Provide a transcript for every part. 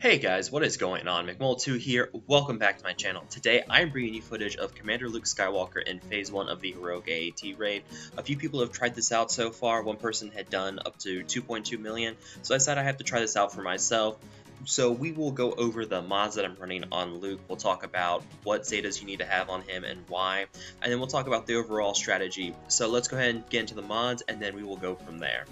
Hey guys, what is going on? McMull2 here. Welcome back to my channel. Today I'm bringing you footage of Commander Luke Skywalker in Phase 1 of the Heroic AAT raid. A few people have tried this out so far. One person had done up to 2.2 million, so I decided I have to try this out for myself. So we will go over the mods that I'm running on Luke. We'll talk about what Zetas you need to have on him and why, and then we'll talk about the overall strategy. So let's go ahead and get into the mods, and then we will go from there.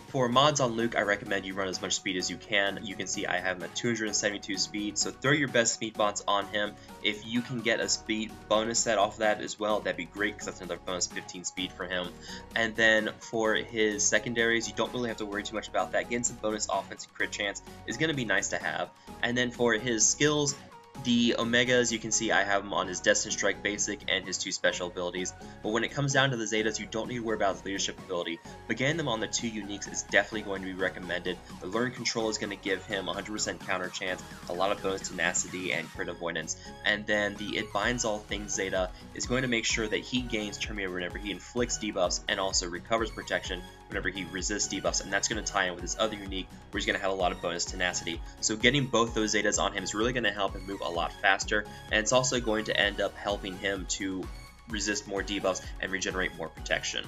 For mods on Luke, I recommend you run as much speed as you can. You can see I have him at 272 speed, so throw your best speed bots on him. If you can get a speed bonus set off of that as well, that'd be great because that's another bonus 15 speed for him. And then for his secondaries, you don't really have to worry too much about that. Getting some bonus offense and crit chance is going to be nice to have. And then for his skills, the Omegas, you can see I have him on his Destined Strike basic and his 2 special abilities, but when it comes down to the Zetas, you don't need to worry about his leadership ability. But getting them on the 2 uniques is definitely going to be recommended. The Learn Control is going to give him 100% counter chance, a lot of bonus tenacity and crit avoidance, and then the It Binds All Things Zeta is going to make sure that he gains turn meter whenever he inflicts debuffs and also recovers protection whenever he resists debuffs, and that's going to tie in with his other unique where he's going to have a lot of bonus tenacity. So getting both those Zetas on him is really going to help him move a lot faster, and it's also going to end up helping him to resist more debuffs and regenerate more protection.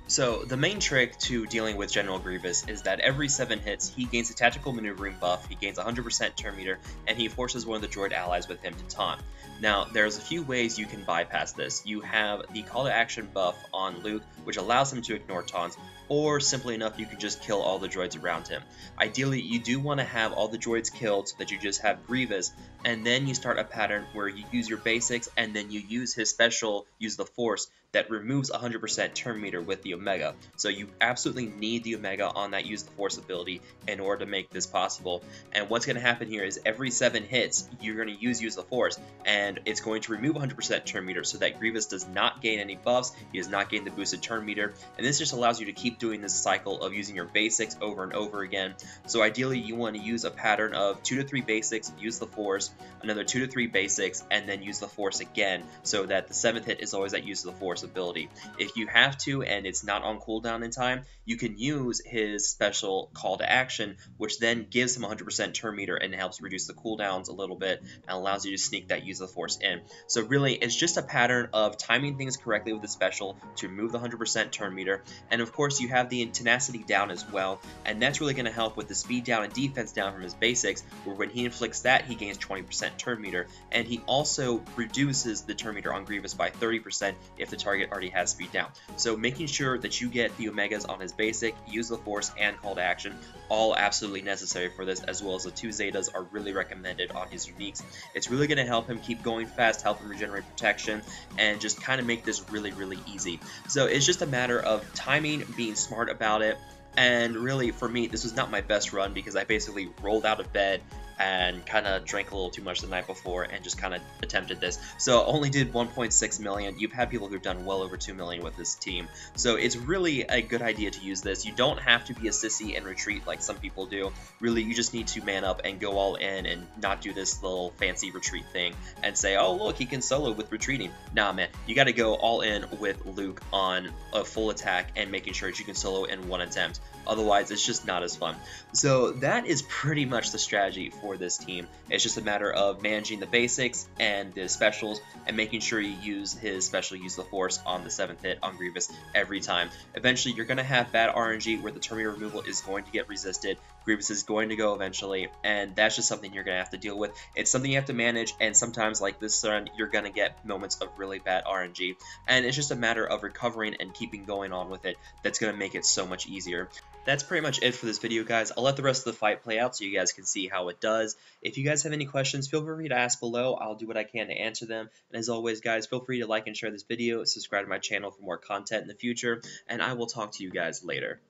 So the main trick to dealing with General Grievous is that every 7 hits, he gains a tactical maneuvering buff, he gains 100% turn meter, and he forces one of the droid allies with him to taunt. Now, there's a few ways you can bypass this. You have the call to action buff on Luke, which allows him to ignore taunts, or simply enough, you can just kill all the droids around him. Ideally, you do want to have all the droids killed so that you just have Grievous, and then you start a pattern where you use your basics, and then you use his special, use the Force, that removes 100% turn meter with the Omega. So you absolutely need the Omega on that use the Force ability in order to make this possible. And what's going to happen here is every 7 hits, you're going to use the Force, and it's going to remove 100% turn meter so that Grievous does not gain any buffs, he does not gain the boosted turn meter, and this just allows you to keep doing this cycle of using your basics over and over again. So ideally you want to use a pattern of 2 to 3 basics, use the Force, another 2 to 3 basics, and then use the Force again, so that the 7th hit is always that use the Force ability. If you have to and it's not on cooldown in time, you can use his special call to action, which then gives him 100% turn meter and helps reduce the cooldowns a little bit and allows you to sneak that use of the Force in. So really, it's just a pattern of timing things correctly with the special to remove the 100% turn meter, and of course you have the tenacity down as well, and that's really going to help with the speed down and defense down from his basics, where when he inflicts that, he gains 20% turn meter, and he also reduces the turn meter on Grievous by 30% if the target already has speed down. So making sure that you get the Omegas on his basic, use the Force, and call to action, all absolutely necessary for this, as well as the 2 Zetas are really recommended on his uniques. It's really going to help him keep going fast, help him regenerate protection, and just kind of make this really, really easy. So it's just a matter of timing, being smart about it, and really for me, this was not my best run because I basically rolled out of bed and kind of drank a little too much the night before and just kind of attempted this. So only did 1.6 million. You've had people who've done well over 2 million with this team. So it's really a good idea to use this. You don't have to be a sissy and retreat like some people do. Really, you just need to man up and go all in and not do this little fancy retreat thing and say, oh, look, he can solo with retreating. Nah, man, you got to go all in with Luke on a full attack and making sure that you can solo in 1 attempt. Otherwise, it's just not as fun. So that is pretty much the strategy for this team. It's just a matter of managing the basics and the specials and making sure you use his special use the Force on the 7th hit on Grievous every time. Eventually, you're going to have bad RNG where the turn meter removal is going to get resisted. Grievous is going to go eventually, and that's just something you're going to have to deal with. It's something you have to manage, and sometimes, like this run, you're going to get moments of really bad RNG, and it's just a matter of recovering and keeping going on with it that's going to make it so much easier. That's pretty much it for this video, guys. I'll let the rest of the fight play out so you guys can see how it does. If you guys have any questions, feel free to ask below. I'll do what I can to answer them. And as always, guys, feel free to like and share this video, subscribe to my channel for more content in the future, and I will talk to you guys later.